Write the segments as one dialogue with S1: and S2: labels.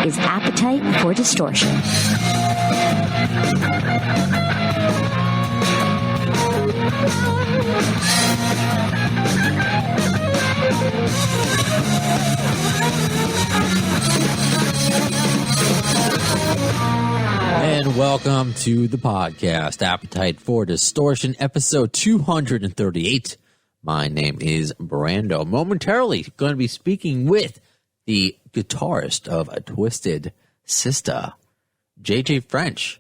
S1: is Appetite for Distortion.
S2: And welcome to the podcast, Appetite for Distortion, episode 238. My name is Brando. Momentarily going to be speaking with the guitarist of A Twisted Sister, Jay Jay French.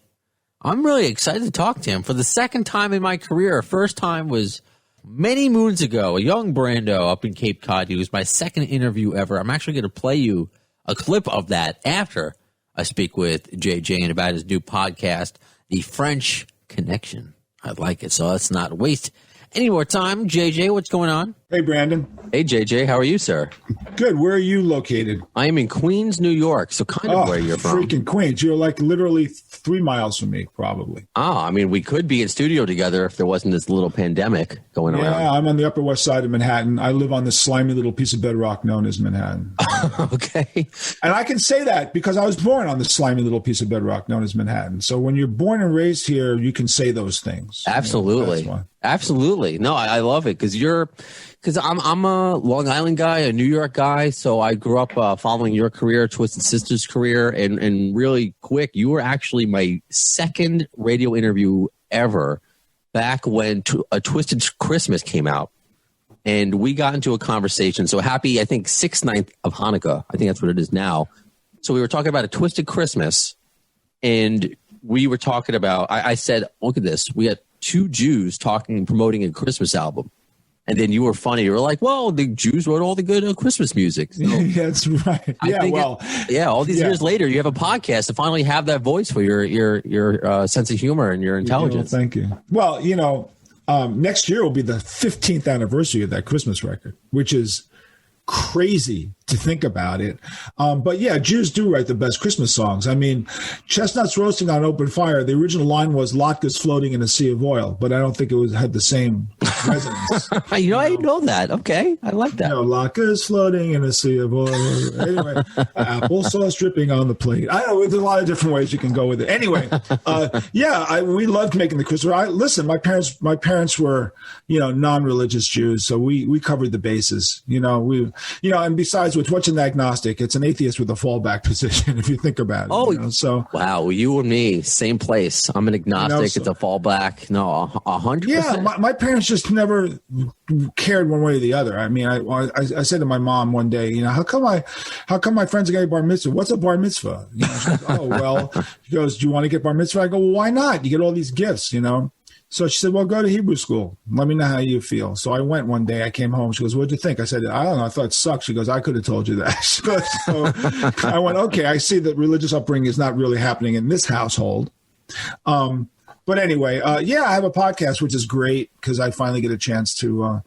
S2: I'm really excited to talk to him for the second time in my career. First time was many moons ago, a young Brando up in Cape Cod. It was my second interview ever. I'm actually going to play you a clip of that after I speak with JJ about his new podcast, The French Connection. I like it, so let's not waste any more time. JJ, what's going on?
S3: Hey, Brandon.
S2: Hey, JJ, how are you, sir?
S3: Good. Where are you located?
S2: I am in Queens, New York, so kind of where you're from.
S3: Freaking Queens. You're like literally 3 miles from me, probably.
S2: Oh, I mean, we could be in studio together if there wasn't this little pandemic going around.
S3: Yeah, I'm on the Upper West Side of Manhattan. I live on this slimy little piece of bedrock known as Manhattan.
S2: Okay.
S3: And I can say that because I was born on this slimy little piece of bedrock known as Manhattan. So when you're born and raised here, you can say those things.
S2: Absolutely. Absolutely. No, I love it because I'm a Long Island guy, a New York guy. So I grew up following your career, Twisted Sister's career. And really quick, you were actually my second radio interview ever back when A Twisted Christmas came out. And we got into a conversation. So happy, I think, 6th night of Hanukkah. I think that's what it is now. So we were talking about A Twisted Christmas. And we were talking about, I said, look at this. We had 2 Jews promoting a Christmas album. And then you were funny. You were like, well, the Jews wrote all the good Christmas music. So
S3: that's right.
S2: All these years later, you have a podcast to finally have that voice for your sense of humor and your intelligence.
S3: Thank you. Well, next year will be the 15th anniversary of that Christmas record, which is crazy to think about it. But yeah, Jews do write the best Christmas songs. I mean, chestnuts roasting on open fire. The original line was latkes floating in a sea of oil, but I don't think it had the same resonance.
S2: I know that. Okay. I like that.
S3: Latkes floating in a sea of oil. Anyway, applesauce dripping on the plate. I know there's a lot of different ways you can go with it. Anyway, we loved making the Christmas. Listen, my parents were, non-religious Jews, so we covered the bases. And besides, with what's an agnostic? It's an atheist with a fallback position, if you think about it.
S2: Oh,
S3: so
S2: wow, you and me, same place. I'm an agnostic. It's a fallback. No, 100%.
S3: Yeah, my parents just never cared one way or the other. I mean, I said to my mom one day, how come my friends are getting bar mitzvah? What's a bar mitzvah? She goes, oh, well, she goes, do you want to get bar mitzvah? I go, well, why not? You get all these gifts, So she said, well, go to Hebrew school. Let me know how you feel. So I went one day. I came home. She goes, what'd you think? I said, I don't know. I thought it sucked. She goes, I could have told you that. So I went, okay, I see that religious upbringing is not really happening in this household. But anyway, I have a podcast, which is great because I finally get a chance to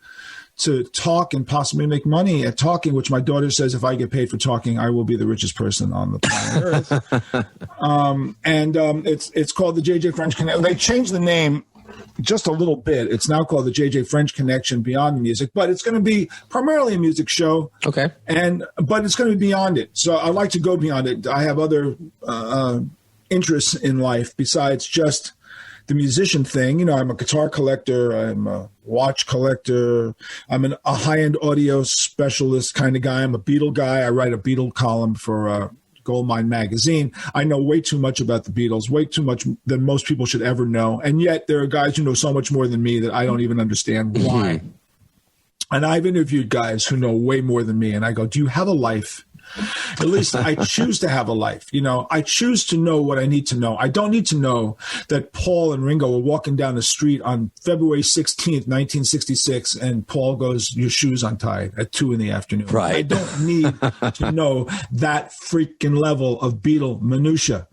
S3: talk and possibly make money at talking, which my daughter says if I get paid for talking, I will be the richest person on the planet Earth. It's called the Jay Jay French Connection. They changed the name just a little bit. It's now called the Jay Jay French Connection Beyond the Music, but it's going to be primarily a music show. Okay. But it's going to be beyond it. So I like to go beyond it. I have other interests in life besides just the musician thing. I'm a guitar collector. I'm a watch collector. I'm a high-end audio specialist kind of guy. I'm a Beatle guy. I write a Beatle column for Goldmine magazine. I know way too much about the Beatles, way too much than most people should ever know. And yet there are guys who know so much more than me that I don't even understand why. Mm-hmm. And I've interviewed guys who know way more than me. And I go, do you have a life? At least I choose to have a life. I choose to know what I need to know. I don't need to know that Paul and Ringo were walking down the street on February 16th, 1966, and Paul goes, your shoes untied at 2 p.m.
S2: Right.
S3: I don't need to know that freaking level of Beatle minutia.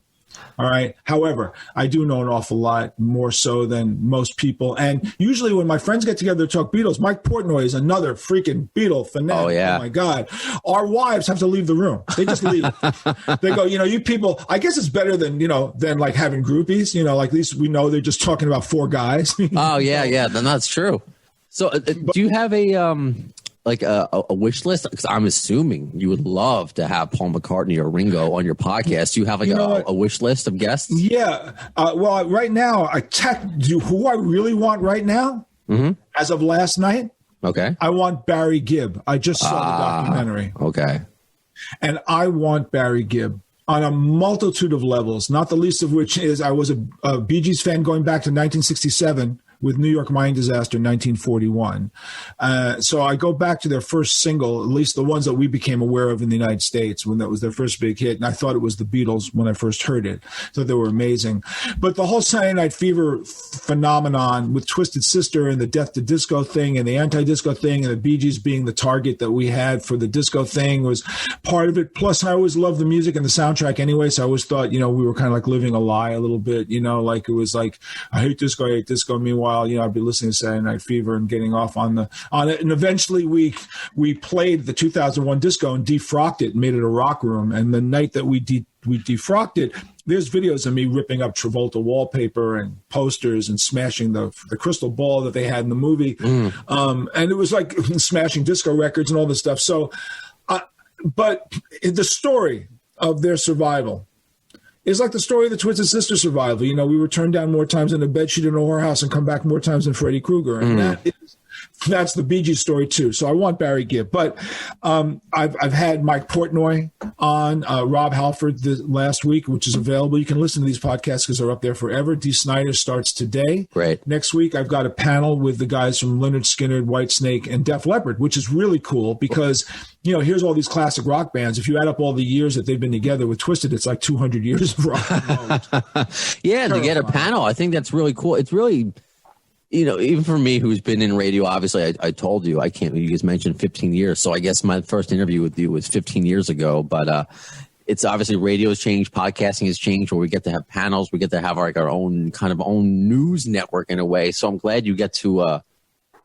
S3: All right. However, I do know an awful lot more so than most people. And usually when my friends get together to talk Beatles, Mike Portnoy is another freaking Beatle fanatic.
S2: Oh, yeah.
S3: Oh, my God. Our wives have to leave the room. They just leave. They go, you people, I guess it's better than like having groupies, like at least we know they're just talking about 4 guys.
S2: Oh, yeah. Yeah. Then that's true. So do you have a like a wish list? Because I'm assuming you would love to have Paul McCartney or Ringo on your podcast. Do you have like a wish list of guests?
S3: Yeah. Well, right now, who I really want right now, as of last night.
S2: Okay.
S3: I want Barry Gibb. I just saw the documentary.
S2: Okay.
S3: And I want Barry Gibb on a multitude of levels, not the least of which is I was a Bee Gees fan going back to 1967 with New York Mine Disaster in 1941. So I go back to their first single, at least the ones that we became aware of in the United States, when that was their first big hit. And I thought it was the Beatles when I first heard it. So they were amazing. But the whole Saturday Night Fever phenomenon with Twisted Sister and the Death to Disco thing and the anti-disco thing and the Bee Gees being the target that we had for the disco thing was part of it. Plus, I always loved the music and the soundtrack anyway. So I always thought, we were kind of like living a lie a little bit, like it was like, I hate disco. Meanwhile, I'd be listening to Saturday Night Fever and getting off on it. And eventually we played the 2001 disco and defrocked it and made it a rock room. And the night that we defrocked it, there's videos of me ripping up Travolta wallpaper and posters and smashing the crystal ball that they had in the movie. And it was like smashing disco records and all this stuff. So, but the story of their survival is like the story of the Twisted Sister survival. We were turned down more times in a bedsheet in a whorehouse and come back more times than Freddie Krueger. And that's the Bee Gees story too. So I want Barry Gibb. But I've had Mike Portnoy on, Rob Halford last week, which is available. You can listen to these podcasts because they're up there forever. Dee Snider starts today.
S2: Right.
S3: Next week, I've got a panel with the guys from Lynyrd Skynyrd, Whitesnake, and Def Leppard, which is really cool because, here's all these classic rock bands. If you add up all the years that they've been together with Twisted, it's like 200 years of rock and roll.
S2: Yeah, to get a panel, I think that's really cool. It's really... even for me, who's been in radio, obviously, I told you, you just mentioned 15 years. So I guess my first interview with you was 15 years ago. But it's obviously radio has changed. Podcasting has changed where we get to have panels. We get to have our own news network in a way. So I'm glad you get to,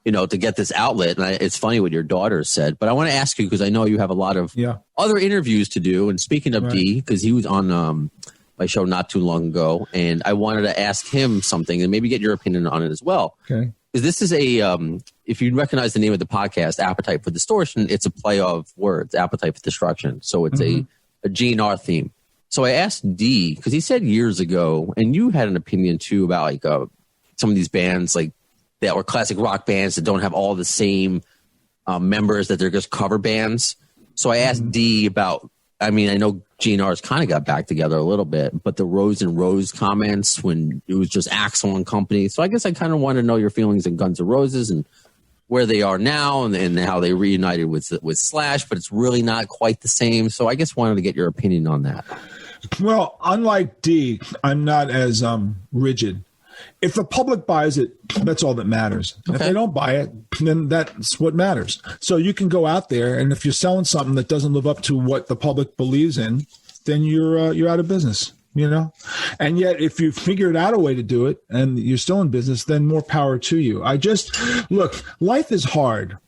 S2: to get this outlet. And it's funny what your daughter said. But I want to ask you, because I know you have a lot of other interviews to do. And speaking of D, because he was on my show not too long ago, and I wanted to ask him something and maybe get your opinion on it as well.
S3: Okay.
S2: Because this is if you recognize the name of the podcast, Appetite for Distortion, it's a play of words, Appetite for Destruction. So it's a GNR theme. So I asked D, because he said years ago, and you had an opinion too about like some of these bands like that were classic rock bands that don't have all the same members, that they're just cover bands. So I asked D about, I know GNR's kind of got back together a little bit, but the Rose and Rose comments when it was just Axl and company. So I guess I kind of want to know your feelings on Guns N' Roses and where they are now and how they reunited with Slash, but it's really not quite the same. So I guess wanted to get your opinion on that.
S3: Well, unlike D, I'm not as rigid. If the public buys it, that's all that matters. Okay. If they don't buy it, then that's what matters. So you can go out there, and if you're selling something that doesn't live up to what the public believes in, then you're out of business, And yet, if you figured out a way to do it and you're still in business, then more power to you. Look, life is hard.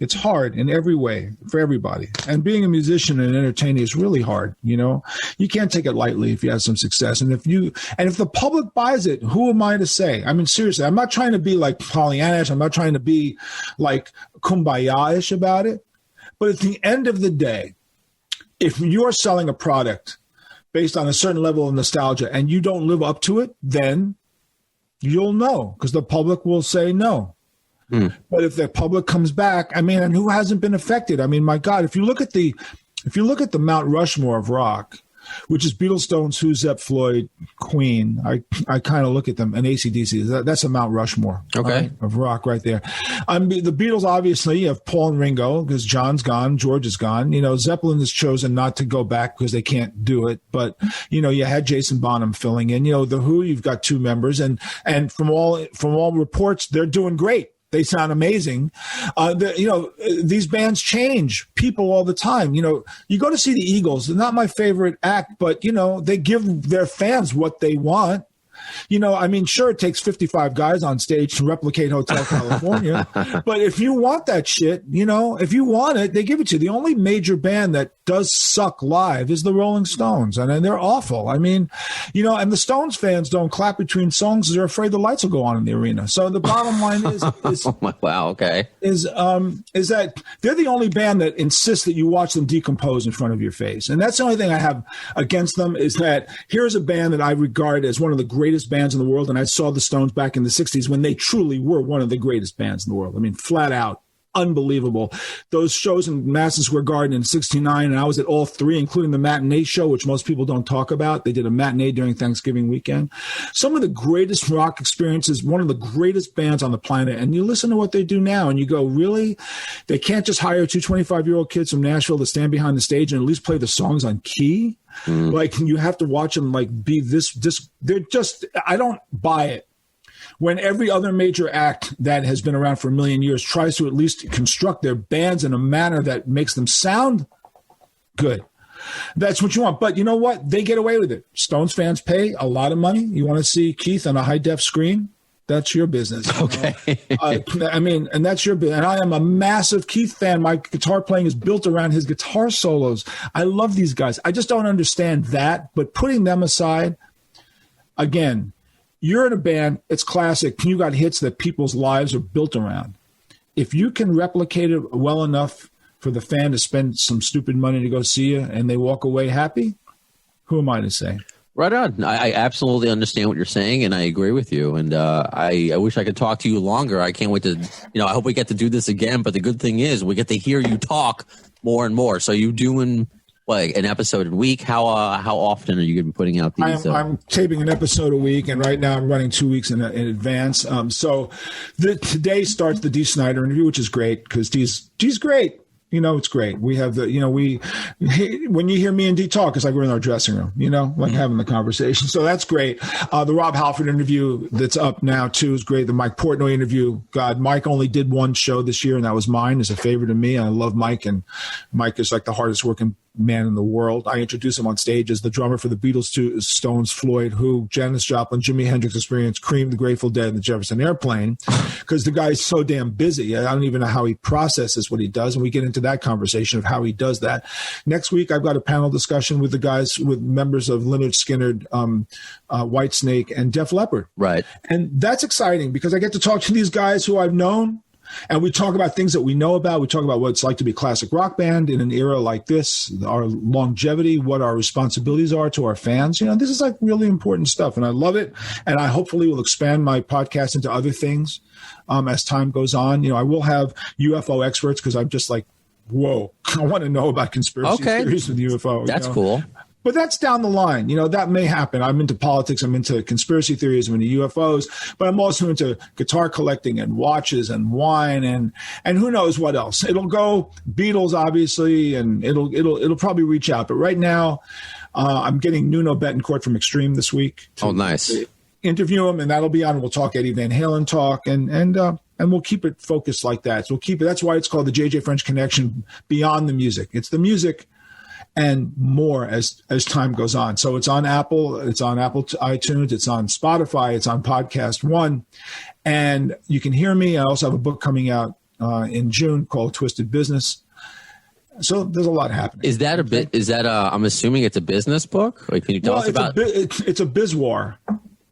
S3: It's hard in every way for everybody. And being a musician and an entertainer is really hard. You can't take it lightly if you have some success. And if the public buys it, who am I to say? Seriously, I'm not trying to be like Pollyannish. I'm not trying to be like kumbaya-ish about it. But at the end of the day, if you're selling a product based on a certain level of nostalgia and you don't live up to it, then you'll know because the public will say no. But if the public comes back, and who hasn't been affected? My God, if you look at the Mount Rushmore of rock, which is Beatles, Stones, Who, Zepp, Floyd, Queen, I kind of look at them, and AC/DC. That's a Mount Rushmore of rock right there. The Beatles, obviously, you have Paul and Ringo because John's gone, George is gone. Zeppelin has chosen not to go back because they can't do it. But, you had Jason Bonham filling in. The Who, you've got two members. And from all reports, they're doing great. They sound amazing. These bands change people all the time. You go to see the Eagles. They're not my favorite act, but, they give their fans what they want. I mean, sure, it takes 55 guys on stage to replicate Hotel California, but if you want that shit, if you want it, they give it to you. The only major band that does suck live is the Rolling Stones, and they're awful. I mean, and the Stones fans don't clap between songs because they're afraid the lights will go on in the arena. So the bottom line is
S2: wow, okay,
S3: is that they're the only band that insists that you watch them decompose in front of your face, and that's the only thing I have against them is that here's a band that I regard as one of the greatest bands in the world, and I saw the Stones back in the 60s when they truly were one of the greatest bands in the world. I mean, flat out. Unbelievable. Those shows in Madison Square Garden in 69, and I was at all three, including the matinee show, which most people don't talk about. They did a matinee during Thanksgiving weekend. Some of the greatest rock experiences, one of the greatest bands on the planet, and you listen to what they do now, and you go, really? They can't just hire two 25-year-old kids from Nashville to stand behind the stage and at least play the songs on key? Like, you have to watch them, like, be this, they're just, I don't buy it. When every other major act that has been around for a million years tries to at least construct their bands in a manner that makes them sound good. That's what you want. But you know what? They get away with it. Stones fans pay a lot of money. You want to see Keith on a high-def screen? That's your business.
S2: Okay.
S3: I mean, and that's your business. And I am a massive Keith fan. My guitar playing is built around his guitar solos. I love these guys. I just don't understand that. But putting them aside, again, you're in a band, it's classic. You got hits that people's lives are built around. If you can replicate it well enough for the fan to spend some stupid money to go see you and they walk away happy, who am I to say?
S2: Right on. I absolutely understand what you're saying, and I agree with you. And I wish I could talk to you longer. I can't wait to, I hope we get to do this again. But the good thing is we get to hear you talk more and more. So you doing like an episode a week? How often are you going to be putting out these?
S3: I'm taping an episode a week, and right now I'm running 2 weeks in advance. So today starts the Dee Snider interview, which is great because Dee's great. It's great. We have when you hear me and Dee talk, it's like we're in our dressing room, like having the conversation. So that's great. The Rob Halford interview that's up now too is great. The Mike Portnoy interview. God, Mike only did one show this year, and that was mine. Is a favorite of me. I love Mike, and Mike is like the hardest working man in the world. I introduced him on stage as the drummer for the Beatles, too, Stones, Floyd, Who, Janis Joplin, Jimi Hendrix Experience, Cream, the Grateful Dead, and the Jefferson Airplane, because the guy's so damn busy. I don't even know how he processes what he does, and we get into that conversation of how he does that. Next week, I've got a panel discussion with the guys, with members of Lynyrd Skynyrd, Whitesnake, and Def Leppard. Right. And that's exciting because I get to talk to these guys who I've known, and we talk about things that we know about. We talk about what it's like to be a classic rock band in an era like this, our longevity, what our responsibilities are to our fans. This is like really important stuff, and I love it. And I hopefully will expand my podcast into other things as time goes on. I will have UFO experts because I'm just like, whoa, I want to know about conspiracy theories with UFO.
S2: That's cool.
S3: But that's down the line. That may happen. I'm into politics. I'm into conspiracy theories. I'm into UFOs. But I'm also into guitar collecting and watches and wine and who knows what else. It'll go Beatles, obviously, and it'll probably reach out. But right now, I'm getting Nuno Betancourt from Extreme this week.
S2: Oh, nice.
S3: Interview him, and that'll be on. We'll talk Eddie Van Halen talk, and we'll keep it focused like that. So we'll keep it. That's why it's called the Jay Jay French Connection beyond the music. It's the music and more as time goes on. So it's on Apple iTunes, it's on Spotify, it's on Podcast One, and you can hear me. I also have a book coming out in June called Twisted Business. So there's a lot happening.
S2: Is that I'm assuming it's a business book? Like, can you tell us about?
S3: It's a bizwar.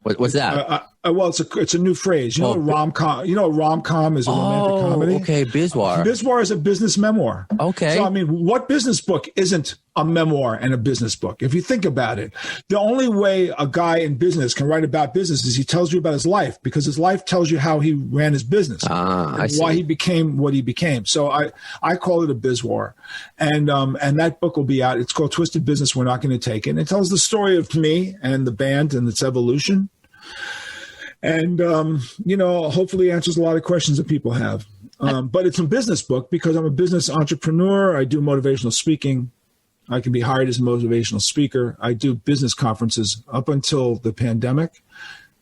S2: What's that?
S3: Well, it's a new phrase. Rom-com. A rom-com is a romantic comedy.
S2: Okay, bizwar.
S3: Bizwar is a business memoir.
S2: Okay.
S3: So, what business book isn't a memoir and a business book? If you think about it, the only way a guy in business can write about business is he tells you about his life, because his life tells you how he ran his business and why he became what he became. So I call it a bizwar. And that book will be out. It's called Twisted Business. We're Not Going to Take It. And it tells the story of me and the band and its evolution. And, hopefully answers a lot of questions that people have. But it's a business book because I'm a business entrepreneur. I do motivational speaking. I can be hired as a motivational speaker. I do business conferences up until the pandemic.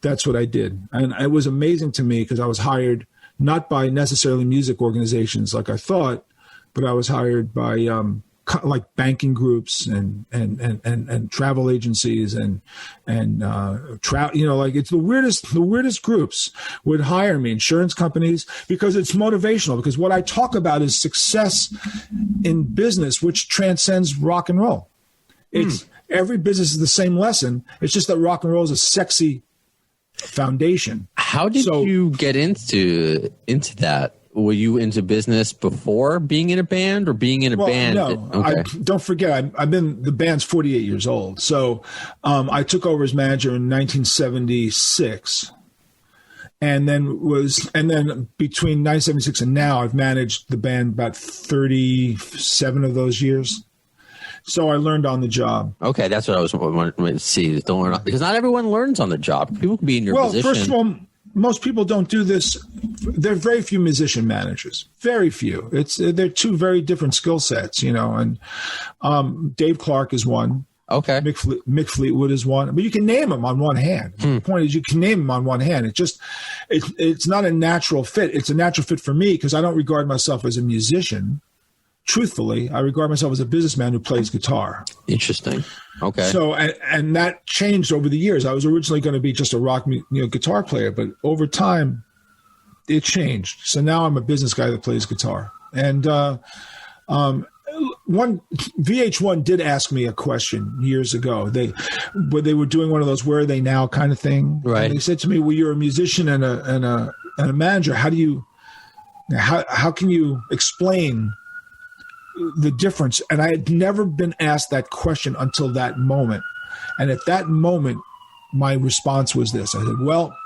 S3: That's what I did. And it was amazing to me because I was hired not by necessarily music organizations like I thought, but I was hired by like banking groups and travel agencies and like it's the weirdest groups would hire me, insurance companies, because it's motivational, because what I talk about is success in business, which transcends rock and roll. It's every business is the same lesson. It's just that rock and roll is a sexy foundation.
S2: How did you get into that? Were you into business before being in a band, or being in a band?
S3: No,
S2: okay.
S3: Don't forget, the band's 48 years old. So I took over as manager in 1976. And then between 1976 and now, I've managed the band about 37 of those years. So I learned on the job.
S2: Okay, that's what I was wanting to see. Don't learn, because not everyone learns on the job. People can be in your position. Well, first of all,
S3: most people don't do this. There are very few musician managers. Very few. They're two very different skill sets, And Dave Clark is one.
S2: Okay.
S3: Mick Fleetwood is one. But you can name them on one hand. The point is, you can name them on one hand. It's not a natural fit. It's a natural fit for me because I don't regard myself as a musician. Truthfully, I regard myself as a businessman who plays guitar.
S2: Interesting. Okay.
S3: So, and that changed over the years. I was originally going to be just a rock, guitar player, but over time, it changed. So now I'm a business guy that plays guitar. And VH1 did ask me a question years ago. They were doing one of those "Where are they now?" kind of thing.
S2: Right.
S3: And they said to me, "Well, you're a musician and a manager. How can you explain the difference?" And I had never been asked that question until that moment. And at that moment, my response was this. I said, well,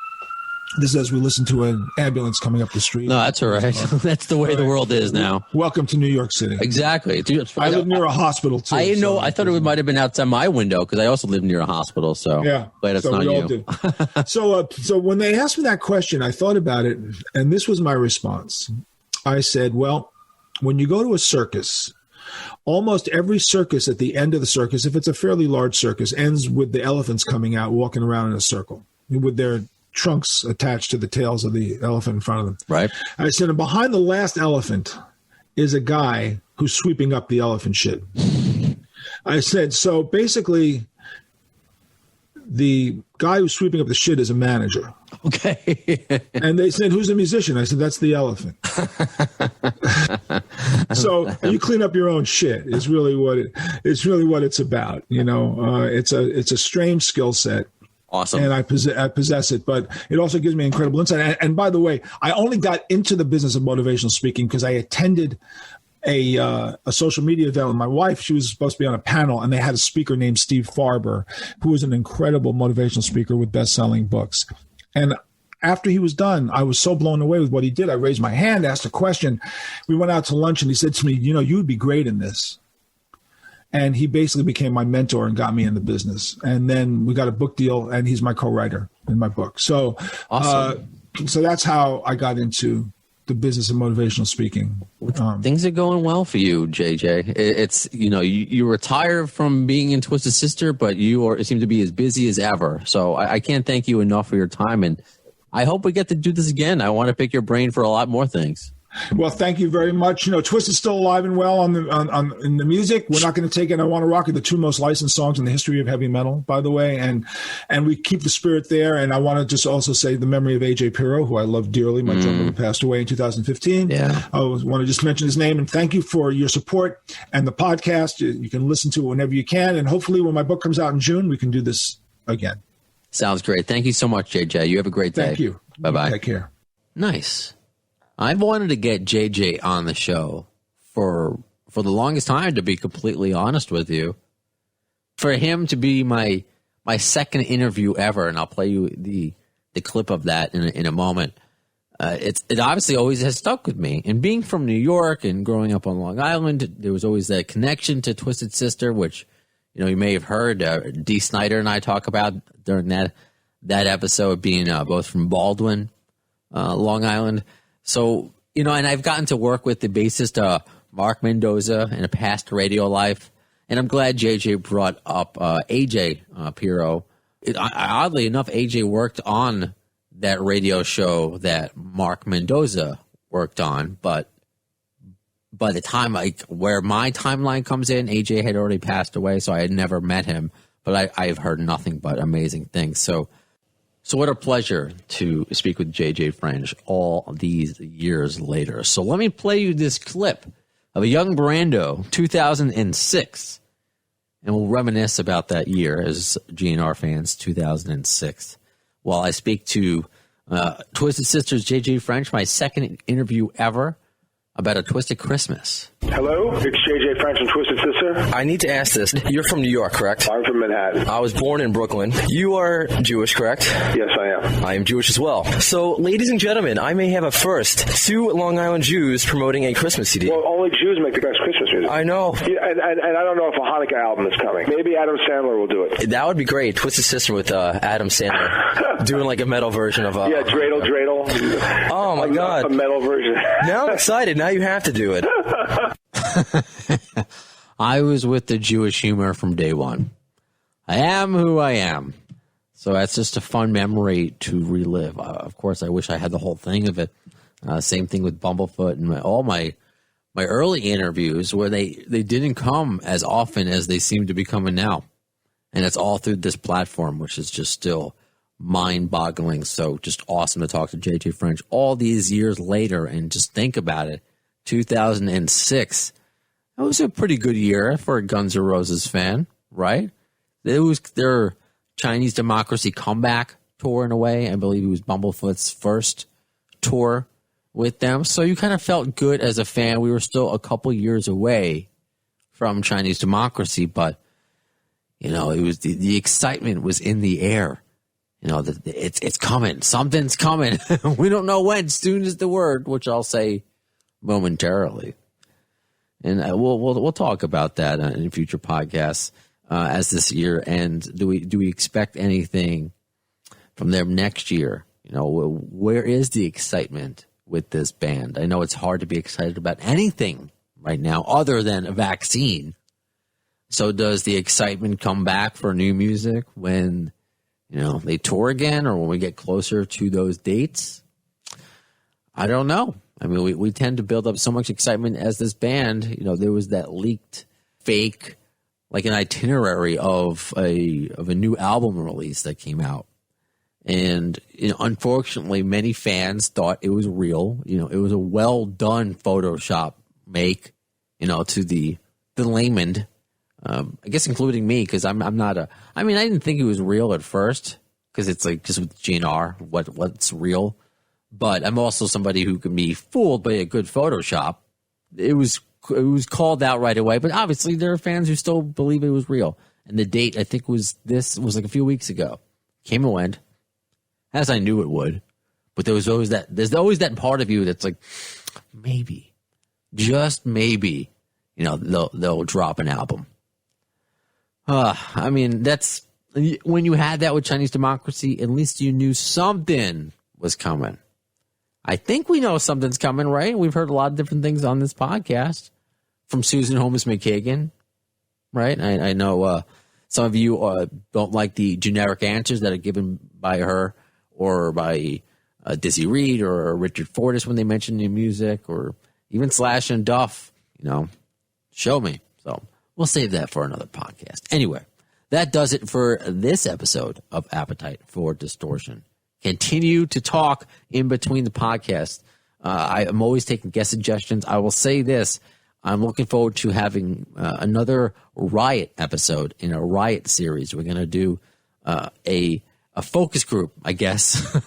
S3: this is as we listen to an ambulance coming up the street.
S2: No, that's all right. That's the way the world is now.
S3: Welcome to New York City.
S2: Exactly. Dude,
S3: I live near a hospital, too.
S2: I know. I thought it might have been outside my window because I also live near a hospital. So
S3: yeah,
S2: glad it's not
S3: we
S2: you.
S3: all do. So when they asked me that question, I thought about it, and this was my response. I said, well, when you go to a circus, almost every circus at the end of the circus, if it's a fairly large circus, ends with the elephants coming out, walking around in a circle with their trunks attached to the tails of the elephant in front of them.
S2: Right.
S3: I said, and behind the last elephant is a guy who's sweeping up the elephant shit. I said, so basically, the guy who's sweeping up the shit is a manager.
S2: Okay.
S3: And they said, who's a musician? I said, that's the elephant. So you clean up your own shit is really what it's about. It's a strange skill set.
S2: Awesome.
S3: And I possess it, but it also gives me incredible insight. And by the way, I only got into the business of motivational speaking because I attended a social media event with my wife. She was supposed to be on a panel, and they had a speaker named Steve Farber, who was an incredible motivational speaker with best-selling books. And after he was done, I was so blown away with what he did. I raised my hand, asked a question. We went out to lunch, and he said to me, you would be great in this. And he basically became my mentor and got me in the business. And then we got a book deal, and he's my co-writer in my book. So,
S2: awesome.
S3: So that's how I got into the business of motivational speaking.
S2: Things are going well for you, JJ. It's you retire from being in Twisted Sister, but you seem to be as busy as ever. So I can't thank you enough for your time, and I hope we get to do this again. I want to pick your brain for a lot more things.
S3: Well, thank you very much. Twisted's still alive and well in the music. We're not going to take it. I Want to Rock It, the two most licensed songs in the history of heavy metal, by the way, and we keep the spirit there. And I want to just also say the memory of AJ Pirro, who I love dearly, my drummer who passed away in 2015.
S2: Yeah,
S3: I want to just mention his name and thank you for your support and the podcast. You can listen to it whenever you can, and hopefully when my book comes out in June, we can do this again.
S2: Sounds great. Thank you so much, JJ. You have a great day.
S3: Thank you.
S2: Bye-bye.
S3: Take care.
S2: Nice. I've wanted to get JJ on the show for the longest time, to be completely honest with you. For him to be my second interview ever, and I'll play you the clip of that in a moment. It obviously always has stuck with me. And being from New York and growing up on Long Island, there was always that connection to Twisted Sister, which you may have heard Dee Snider and I talk about during that episode, being both from Baldwin, Long Island. So, and I've gotten to work with the bassist Mark Mendoza in a past radio life, and I'm glad JJ brought up AJ Pirro. Oddly enough, AJ worked on that radio show that Mark Mendoza worked on, but by the time where my timeline comes in, AJ had already passed away, so I had never met him. But I've heard nothing but amazing things. So what a pleasure to speak with Jay Jay French all these years later. So let me play you this clip of a young Brando, 2006, and we'll reminisce about that year as GNR fans, 2006, while I speak to Twisted Sisters Jay Jay French, my second interview ever, about a Twisted Christmas.
S4: Hello, it's Jay Jay French and Twisted Sister.
S5: I need to ask this. You're from New York, correct?
S4: I'm from Manhattan.
S5: I was born in Brooklyn. You are Jewish, correct?
S4: Yes, I am.
S5: I am Jewish as well. So, ladies and gentlemen, I may have a first. 2 Long Island Jews promoting a Christmas CD.
S4: Well, only Jews make the best Christmas music.
S5: I know.
S4: Yeah, and I don't know if a Hanukkah album is coming. Maybe Adam Sandler will do it.
S5: That would be great. Twisted Sister with Adam Sandler doing like a metal version of...
S4: yeah, Dreidel.
S5: Oh, my God.
S4: A metal version.
S5: Now I'm excited. Now you have to do it.
S2: I was with the Jewish humor from day one. I am who I am. So that's just a fun memory to relive. Of course, I wish I had the whole thing of it. Same thing with Bumblefoot and all my early interviews where they didn't come as often as they seem to be coming now. And it's all through this platform, which is just still mind-boggling. So just awesome to talk to Jay Jay French all these years later and just think about it. 2006. That was a pretty good year for a Guns N' Roses fan, right? It was their Chinese Democracy comeback tour in a way. I believe it was Bumblefoot's first tour with them. So you kind of felt good as a fan. We were still a couple years away from Chinese Democracy, but you know, it was the excitement was in the air. You know, it's coming. Something's coming. We don't know when. Soon is the word, which I'll say momentarily. And we'll talk about that in future podcasts as this year ends. Do we expect anything from them next year? You know, where is the excitement with this band? I know it's hard to be excited about anything right now other than a vaccine. So does the excitement come back for new music when, you know, they tour again or when we get closer to those dates? I don't know. I mean, we tend to build up so much excitement as this band. You know, there was that leaked fake, like an itinerary of a new album release that came out. And, you know, unfortunately, many fans thought it was real. You know, it was a well done Photoshop make, you know, to the layman. I guess including me, because I'm not I didn't think it was real at first, because it's like just with GNR, what's real. But I'm also somebody who can be fooled by a good Photoshop. It was called out right away, but obviously there are fans who still believe it was real. And the date, I think, was like a few weeks ago. Came and went, as I knew it would. But there's always that part of you that's like, maybe, just maybe, you know, they'll drop an album. I mean, that's when you had that with Chinese Democracy, at least you knew something was coming. I think we know something's coming, right? We've heard a lot of different things on this podcast from Susan Holmes McKagan, right? I know some of you don't like the generic answers that are given by her or by Dizzy Reed or Richard Fortas when they mention new music, or even Slash and Duff, you know, show me. So we'll save that for another podcast. Anyway, that does it for this episode of Appetite for Distortion. Continue to talk in between the podcast. I am always taking guest suggestions. I will say this. I'm looking forward to having another Riot episode in a Riot series. We're going to do a focus group, I guess.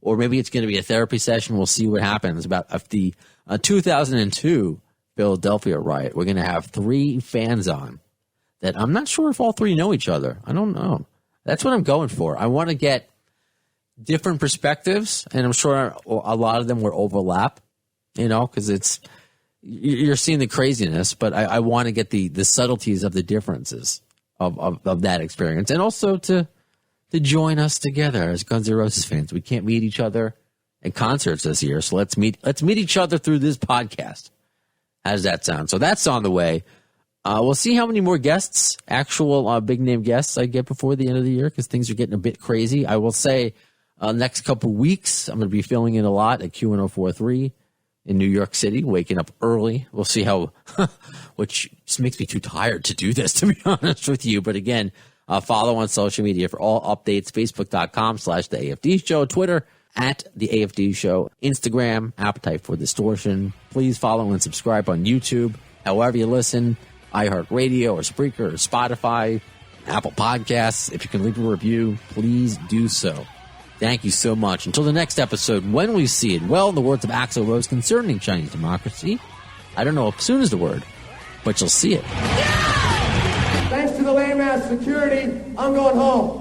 S2: Or maybe it's going to be a therapy session. We'll see what happens about the 2002 Philadelphia Riot. We're going to have 3 fans on that I'm not sure if all 3 know each other. I don't know. That's what I'm going for. I want to get different perspectives, and I'm sure a lot of them will overlap, you know, because you're seeing the craziness, but I want to get the subtleties of the differences of that experience, and also to join us together as Guns N' Roses fans. We can't meet each other at concerts this year, so let's meet each other through this podcast. How does that sound? So that's on the way. We'll see how many more guests, actual big name guests, I get before the end of the year, because things are getting a bit crazy. I will say next couple weeks, I'm going to be filling in a lot at Q1043 in New York City, waking up early. We'll see how, which just makes me too tired to do this, to be honest with you. But again, follow on social media for all updates, facebook.com/The AFD Show, Twitter @The AFD Show, Instagram, Appetite for Distortion. Please follow and subscribe on YouTube, however you listen, iHeartRadio or Spreaker or Spotify, Apple Podcasts. If you can leave a review, please do so. Thank you so much. Until the next episode, when we see it, well, in the words of Axl Rose concerning Chinese democracy, I don't know if soon is the word, but you'll see it.
S6: Thanks to the lame-ass security, I'm going home.